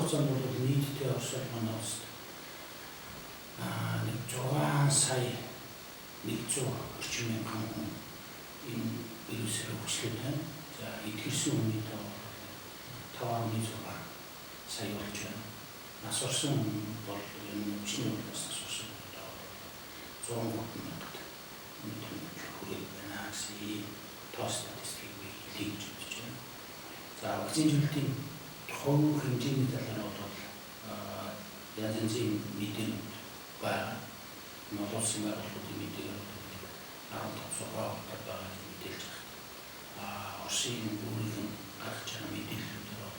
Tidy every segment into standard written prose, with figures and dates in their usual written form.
хугацаанд бол нийтдээ Оросд манай улсад 6 сая 100 орчим мянган хүн энэ вирусээр өвчлөд байна. За эдгэрсэн хүний тоо 5.6 сая болж байна. Нас орсон бол энэ өвчний улаас нас орсон тоо 130 мянгад хүрээд байна гэсэн тоо статистикийг хэлж үзэж байна. За вакцины зөвлөлтийн тухайн хэмжээний талаар бол янз янзын мэдээлэл байгаа. Улсын байгууллагын мэдээлэл 15 байгаа мэдээлж байна. Оросын өөрийн гаргаж байгаа мэдээллүүдээр бол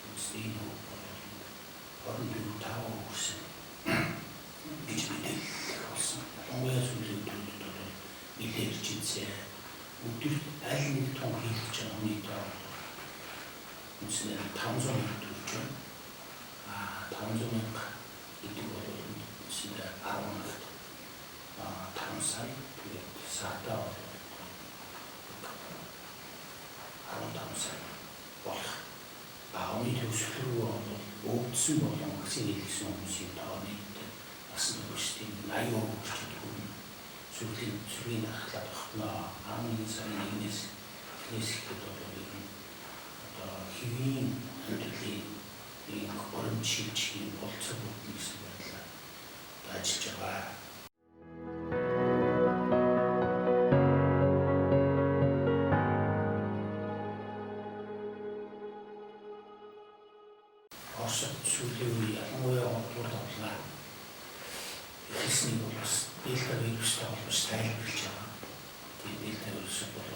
үндэсний нөөц бол 24-5 хүрсэн гэж мэдээлэл болсон. Ялангуяа сүүлийн өдрүүдэд бол мэдээлж инсээ өдөрт аль нэг том хийлгэж байгаа хүний тоо үнэхээр 500 мянга төгрөж байна. 500 мянга гэдэг бол үнэхээр 10 мянга 5 сая тэгээд саатаа бол 15 сая болох. Оны төгсгөл рүү бол өвдсөн болон вакцины хийлгэсэн хүмүүсийн тоо нийтдээ насан туршид 80% хүрчээд хүрнэ. Сүүлийн ахлаад тогтноо 11 сарын 1-ээс эхлээд бол хэвийн амьдралын борон шилжих болцоо бүгд гэсэн байдлаар ажиллаж байгаа. Оросд сүүлийн үе ялангуяа онцлог эхэлсний бол бас дельта вирустай холбоотой тайлбарлаж байгаа. Тэгээд дельта вирус бол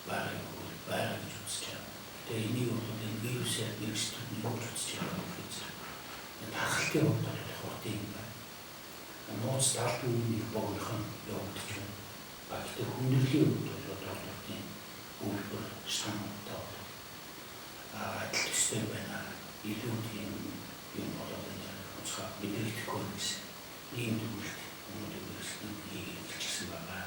байгаа гэж үзэж байгаа. Тэгээд энийг бол энэ вирусээр нэрсдэгний хурц үзэж байгаа гэж тархалтын хувьд бол хурдан юм байна. Нууц талд үүнийг богинохон явагдаж байна. Гэхдээ хүндрлийн хувьд бол доолдын үйлдвэр санаатай төстэй байна. Илүү тийм юм болоод энэ онцгой мэдээлэл өгөх гэсэн ийм төвлөлт өнөөдөр хэлчихсэн байна.